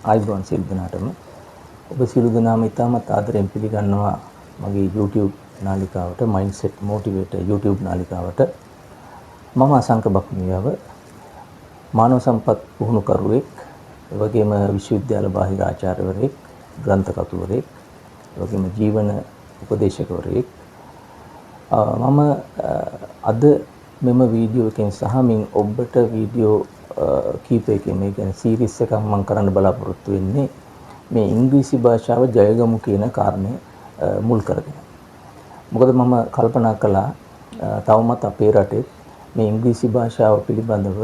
ආයිබෝන් සියලු දෙනාටම ඔබ සියලු දෙනාම ඉතාමත් ආදරෙන් පිළිගන්නවා මගේ YouTube නාලිකාවට Mindset Motivator YouTube නාලිකාවට. මම අසංක බක්මියව මානව සම්පත් පුහුණුකරුවෙක්, ඒ වගේම විශ්වවිද්‍යාල බාහිර ආචාර්යවරයෙක්, ග්‍රන්ථ කතුවරයෙක්, ඒ වගේම ජීවන උපදේශකවරයෙක්. මම අද මෙම වීඩියෝ එකෙන් සහ මින් ඔබට වීඩියෝ කීපයකින් මේ කියන්නේ සීරීස් එකක් මම කරන්න බලාපොරොත්තු වෙන්නේ මේ ඉංග්‍රීසි භාෂාව ජයගමු කියන කාරණය මුල් කරගෙන. මොකද මම කල්පනා කළා තවමත් අපේ රටේ මේ ඉංග්‍රීසි භාෂාව පිළිබඳව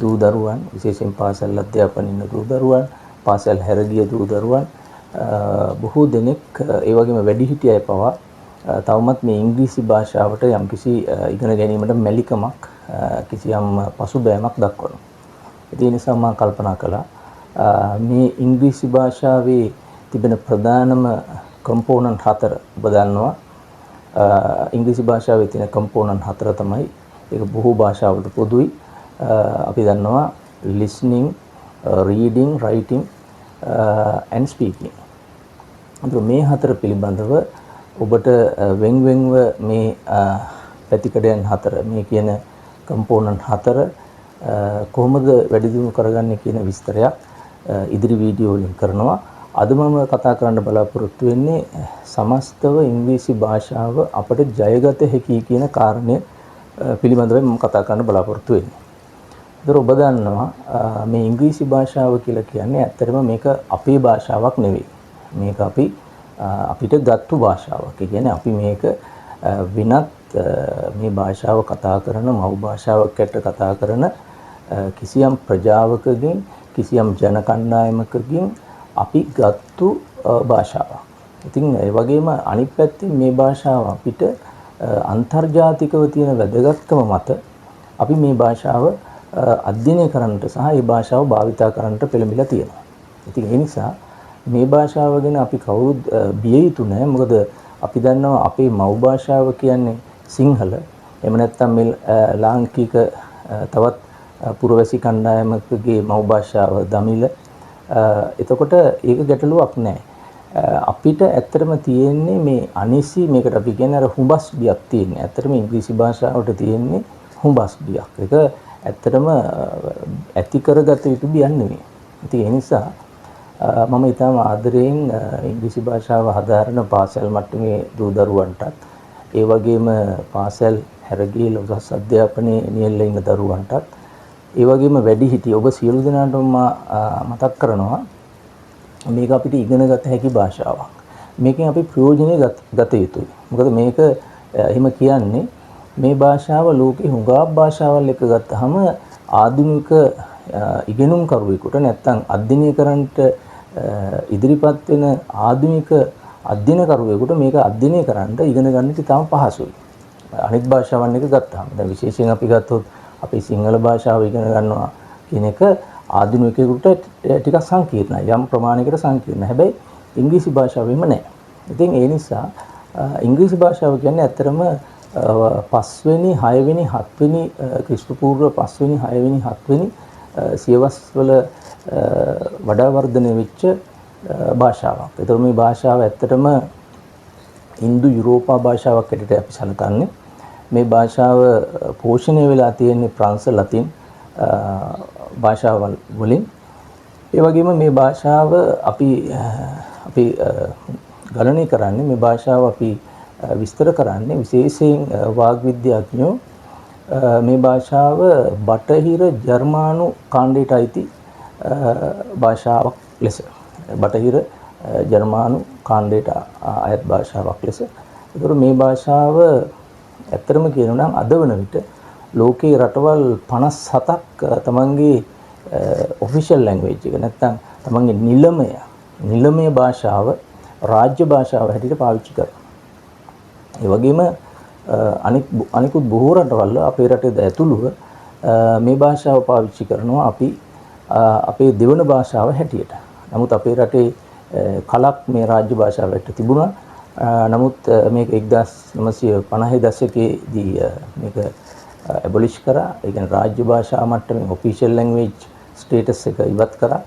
දූ දරුවන්, විශේෂයෙන් පාසල් අධ්‍යාපනයේ ඉන්න දූ දරුවන්, පාසල් හැර ගිය දූ දරුවන් බොහෝ දෙනෙක්, ඒ වගේම වැඩිහිටි අය පවා තවමත් මේ ඉංග්‍රීසි භාෂාවට යම්කිසි ඉගෙන ගැනීමට මැලිකමක්, කිසියම් පසුබෑමක් දක්වනවා. ඒ නිසා මම කල්පනා කළා මේ ඉංග්‍රීසි භාෂාවේ තිබෙන ප්‍රධානම කම්පෝනන්ට් 4 ඔබ දන්නවා. ඉංග්‍රීසි භාෂාවේ තියෙන කම්පෝනන්ට් 4 තමයි, ඒක බොහෝ භාෂාවලට පොදුයි. අපි දන්නවා listening, reading, writing and speaking. මේ 4 පිළිබඳව ඔබට වෙන්වෙන්ව මේ පැතිකඩයන් 4, මේ කියන කම්පෝනන්ට් 4 කොහොමද වැඩි දියුණු කරගන්නේ කියන විස්තරයක් ඉදිරි වීඩියෝ වලින් කරනවා. අද මම කතා කරන්න බලාපොරොත්තු වෙන්නේ සමස්තව ඉංග්‍රීසි භාෂාව අපට ජයගත හැකි කියන කාරණය පිළිබඳව මම කතා කරන්න බලාපොරොත්තු වෙන්නේ. ඒතර ඔබ දන්නවා මේ ඉංග්‍රීසි භාෂාව කියලා කියන්නේ ඇත්තටම මේක අපේ භාෂාවක් නෙවෙයි. මේක අපිට ගත්තු භාෂාවක්. ඒ කියන්නේ අපි මේක වෙනත් මේ භාෂාව කතා කරන, මව් භාෂාවක් ඇට කතා කරන කිසියම් ප්‍රජාවකගෙන්, කිසියම් ජන කණ්ඩායමකගෙන් අපි ගත්තු භාෂාවක්. ඉතින් ඒ වගේම අනිත් පැත්තෙන් මේ භාෂාව අපිට අන්තර්ජාතිකව තියෙන වැදගත්කම මත අපි මේ භාෂාව අධ්‍යයනය කරන්නට සහ මේ භාෂාව භාවිතා කරන්නට පෙළඹිලා තියෙනවා. ඉතින් ඒ නිසා මේ භාෂාව ගැන අපි කවුරුත් බිය යුතු නැහැ. මොකද අපි දන්නවා අපේ මව් භාෂාව කියන්නේ සිංහල. එහෙම නැත්නම් මේ ලාංකික තවත් පුරවැසි කණ්ඩායමකගේ මව් භාෂාව දමිළ. එතකොට ඒක ගැටලුවක් නැහැ. අපිට ඇත්තටම තියෙන්නේ මේ අනිසි, මේකට අපි කියන්නේ අර හුඹස් බියක් තියෙන්නේ. ඇත්තටම ඉංග්‍රීසි භාෂාවට තියෙන්නේ හුඹස් බියක්. ඒක ඇත්තටම ඇති කරගත යුතු බියක් නෙවෙයි. ඉතින් ඒ නිසා මම ඊටම ආදරයෙන් ඉංග්‍රීසි භාෂාව හදාරන පාසල් මට්ටමේ දූ දරුවන්ටත්, ඒ වගේම පාසල් හැරගිය ලොකස් අධ්‍යාපනයේ නියැලලා ඉන්න දරුවන්ටත්, ඒ වගේම වැඩිහිටි ඔබ සියලු දෙනාටම මතක් කරනවා මේක අපිට ඉගෙනගත හැකි භාෂාවක්. මේකෙන් අපි ප්‍රයෝජනෙ ගත යුතුයි. මොකද මේක එහෙම කියන්නේ මේ භාෂාව ලෝකේ හුඟා භාෂාවල් එක ගත්තාම ආධුනික ඉගෙනුම් කරුවෙකුට නැත්නම් අධ්‍යයනය කරන්නට ඉදිරිපත් වෙන ආධුනික අධ්‍යයන කරුවෙකුට මේක අධ්‍යයනය කරන්න ඉගෙන ගන්න ඉතාම පහසුයි. අනිත් භාෂාවන් එක ගත්තාම දැන් විශේෂයෙන් අපි ගත්තොත් අපි සිංහල භාෂාව ඉගෙන ගන්නවා කියන එක ආධුනිකයෙකුට ටිකක් සංකීර්ණයි, යම් ප්‍රමාණයකට සංකීර්ණයි. හැබැයි ඉංග්‍රීසි භාෂාවෙම නැහැ. ඉතින් ඒ නිසා ඉංග්‍රීසි භාෂාව කියන්නේ ඇත්තටම 5 වෙනි 6 වෙනි 7 වෙනි ක්‍රිස්තු පූර්ව 5 වෙනි 6 වෙනි 7 වෙනි සියවස් වල වඩා වර්ධනය වෙච්ච භාෂාවක්. ඒතර මේ භාෂාව ඇත්තටම ඉන්දු යුරෝපා භාෂාවක් හැටියට අපි සැලකන්නේ. මේ භාෂාව පෝෂණය වෙලා තියෙන්නේ ප්‍රංශ ලතින් භාෂාවල් වලින්. ඒ වගේම මේ භාෂාව අපි ගණනය කරන්නේ, මේ භාෂාව අපි විස්තර කරන්නේ විශේෂයෙන් වාග් විද්‍යාඥයෝ මේ භාෂාව බටහිර ජර්මානු කාණ්ඩයට අයිති භාෂාවක් ලෙස, බටහිර ජර්මානු කාණ්ඩයට අයත් භාෂාවක් ලෙස. ඒතර මේ භාෂාව ඇත්තටම කියනවා නම් අද වන විට ලෝකේ රටවල් 57ක් තමන්ගේ ඔෆිෂල් ලැන්ග්වේජ් එක නැත්නම් තමන්ගේ නිලමය භාෂාව රාජ්‍ය භාෂාව හැටියට පාවිච්චි කරනවා. ඒ වගේම අනිකුත් බොහෝ රටවල් අපේ රටේ ඇතුළුව මේ භාෂාව පාවිච්චි කරනවා අපි අපේ දෙවන භාෂාව හැටියට. නමුත් අපේ රටේ කලක් මේ රාජ්‍ය භාෂාව හැටියට තිබුණා. නමුත් මේක 1950 දශකයේදී මේක ඇබොලිෂ් කරා. ඒ කියන්නේ රාජ්‍ය භාෂා මට්ටමේ ඔෆිෂල් ලැන්ග්වේජ් ස්ටේටස් එක ඉවත් කරා.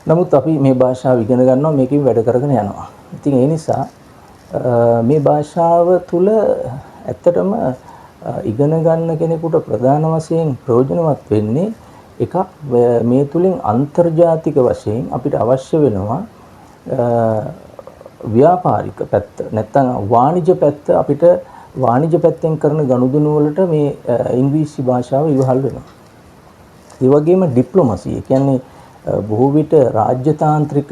නමුත් අපි මේ භාෂාව ඉගෙන ගන්නවා මේකෙන් වැඩ කරගෙන යනවා. ඉතින් ඒ නිසා මේ භාෂාව තුළ ඇත්තටම ඉගෙන ගන්න කෙනෙකුට ප්‍රධාන වශයෙන් ප්‍රයෝජනවත් වෙන්නේ එකක් මේ තුලින් අන්තර්ජාතික වශයෙන් අපිට අවශ්‍ය වෙනවා ව්‍යාපාරික පැත්ත නැත්නම් වාණිජ පැත්ත අපිට වාණිජ පැත්තෙන් කරන ගනුදෙනු වලට මේ ඉංග්‍රීසි භාෂාව ඉවහල් වෙනවා. ඒ වගේම ඩිප්ලොමසි කියන්නේ බොහෝ විට රාජ්‍යතාන්ත්‍රික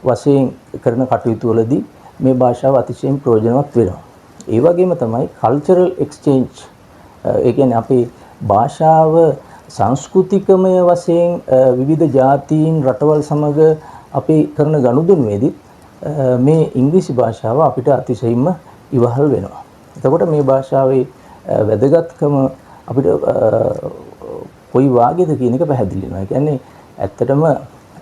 වශයෙන් කරන කටයුතු වලදී මේ භාෂාව අතිශයින් ප්‍රයෝජනවත් වෙනවා. ඒ වගේම තමයි කල්චරල් එක්ස්චේන්ජ් ඒ කියන්නේ අපේ භාෂාව සංස්කෘතිකමය වශයෙන් විවිධ ජාතීන් රටවල් සමග අපි කරන ගනුදෙනුවේදී මේ ඉංග්‍රීසි භාෂාව අපිට අතිශයින්ම ඉවහල් වෙනවා. එතකොට මේ භාෂාවේ වැදගත්කම අපිට කොයි වාගේද කියන එක පැහැදිලි වෙනවා. ඒ කියන්නේ ඇත්තටම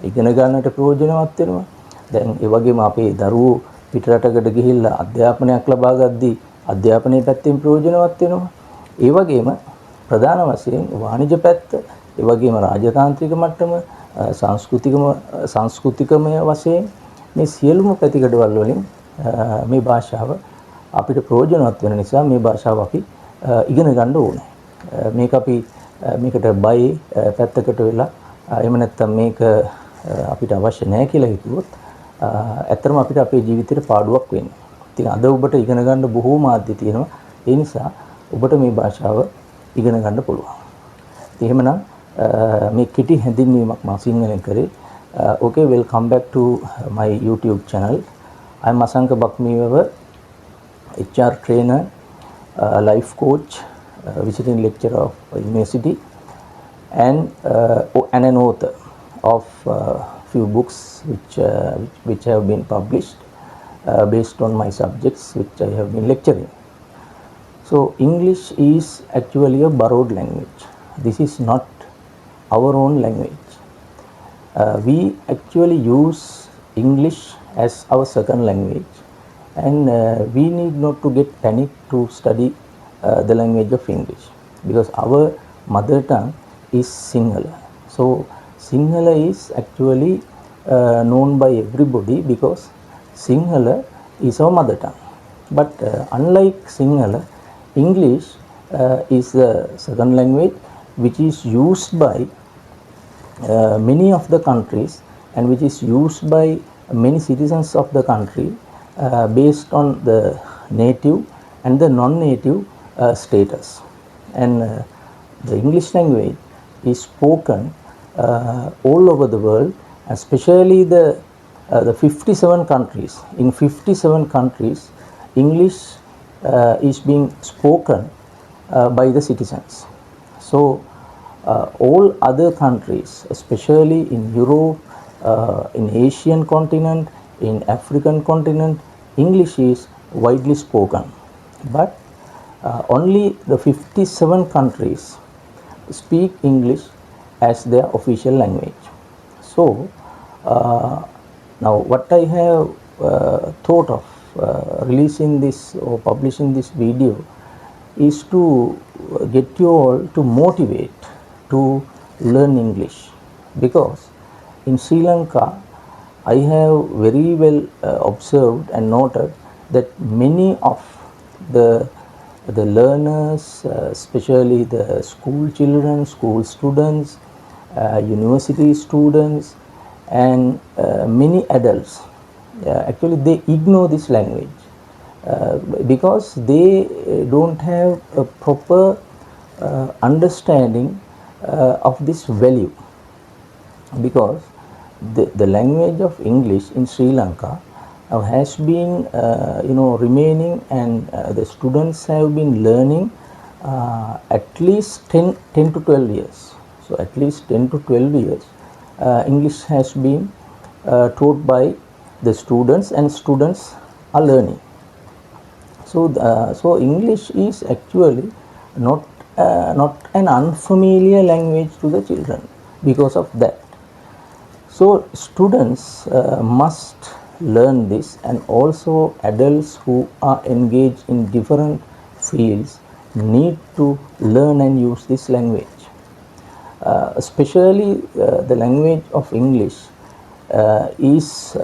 ඉගෙන ගන්නට ප්‍රයෝජනවත් වෙනවා. දැන් ඒ වගේම අපේ දරුවෝ පිටරටකට ගිහිල්ලා අධ්‍යාපනයක් ලබා ගද්දී අධ්‍යාපනයේ පැත්තෙන් ප්‍රයෝජනවත් වෙනවා. ඒ වගේම ප්‍රධාන වශයෙන් වාණිජ පැත්ත, ඒ වගේම රාජතාන්ත්‍රික මට්ටම, සංස්කෘතිකමය වශයෙන් මේ සියලුම පැතිකඩවල වලින් මේ භාෂාව අපිට ප්‍රයෝජනවත් වෙන නිසා මේ භාෂාව අපි ඉගෙන ගන්න ඕනේ. මේක අපි මේකට බයි පැත්තකට වෙලා එහෙම නැත්නම් මේක අපිට අවශ්‍ය නැහැ කියලා හිතුවොත් ඇත්තටම අපිට අපේ ජීවිතේට පාඩුවක් වෙන්නේ. ඉතින් අද ඔබට ඉගෙන ගන්න බොහෝ මාධ්‍ය තියෙනවා. ඒ නිසා ඔබට මේ භාෂාව ඉගෙන ගන්න පුළුවන්. ඉතින් එහෙමනම් මේ කිටි හැඳින්වීමක් මම සිංහලෙන් කරේ. Okay, welcome back to my YouTube channel. I am Asanka Bakmiwava, HR trainer, life coach, visiting lecturer of university, and an author of few books which have been published based on my subjects which I have been lecturing. So English is actually a borrowed language. This is not our own language. We actually use English as our second language, and we need not to get panic to study the language of English, because our mother tongue is Sinhala. So Sinhala is actually known by everybody because Sinhala is our mother tongue. But unlike Sinhala, English is the second language which is used by many of the countries and which is used by many citizens of the country based on the native and the non-native status. And the English language is spoken all over the world, especially the 57 countries. In 57 countries, English is being spoken by the citizens. So all other countries, especially in Europe, in Asian continent, in African continent, English is widely spoken. But only the 57 countries speak English as their official language. So now what I have thought of releasing this or publishing this video is to get you all to motivate to learn English, because in Sri Lanka I have very well observed and noted that many of the learners, especially the school children, school students, university students, and many adults, actually they ignore this language because they don't have a proper understanding of this value. Because the language of English in Sri Lanka has been remaining, and the students have been learning at least 10 to 12 years. So at least 10 to 12 years English has been taught by the students, and students are learning. So English is actually not an unfamiliar language to the children because of that. So students must learn this, and also adults who are engaged in different fields need to learn and use this language. Especially the language of English is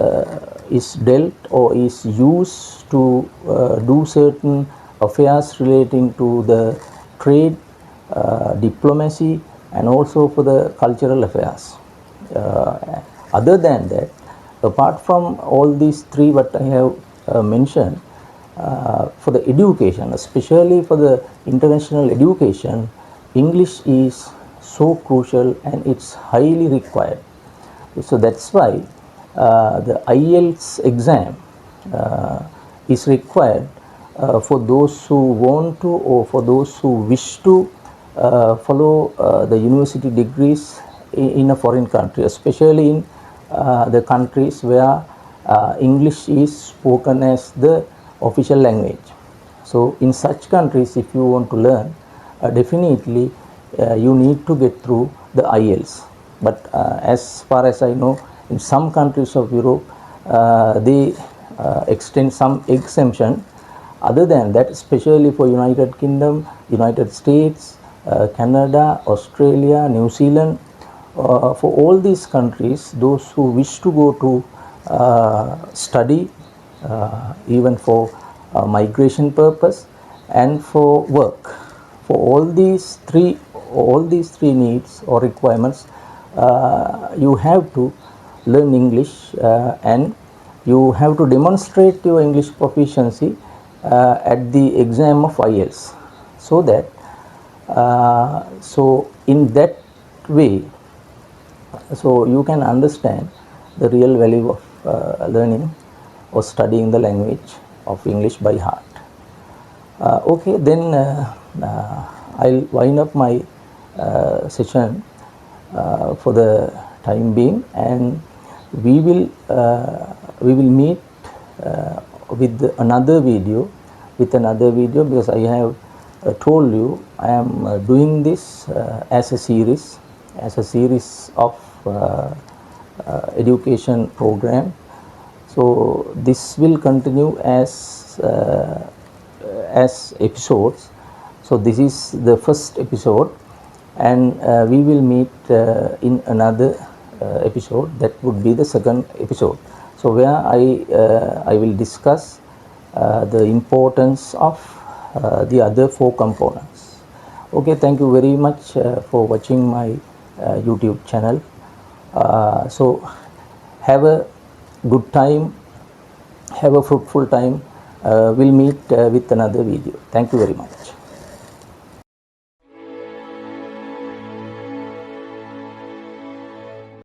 dealt or is used to do certain affairs relating to the trade, diplomacy, and also for the cultural affairs. Other than that, apart from all these three what I have mentioned, for the education, especially for the international education, English is so crucial and it's highly required. So that's why the IELTS exam is required for those who want to or for those who wish to follow the university degrees in a foreign country, especially in the countries where English is spoken as the official language. So in such countries, if you want to learn, definitely you need to get through the IELTS. But as far as I know, in some countries of Europe, they extend some exemption. Other than that, especially for United Kingdom, United States, Canada, Australia, New Zealand, for all these countries, those who wish to go to study, even for migration purpose and for work, for all these three needs or requirements, you have to learn English, and you have to demonstrate your English proficiency at the exam of IELTS, so that so in that way, so you can understand the real value of learning or studying the language of English by heart. Okay, then I'll wind up my session for the time being, and we will meet with another video, because I have told you I am doing this as a series of education program. So this will continue as episodes. So this is the first episode, and we will meet in another episode, that would be the second episode. So where I will discuss the importance of the other four components. Okay, thank you very much for watching my YouTube channel. So have a good time, have a fruitful time. We'll meet with another video. Thank you very much.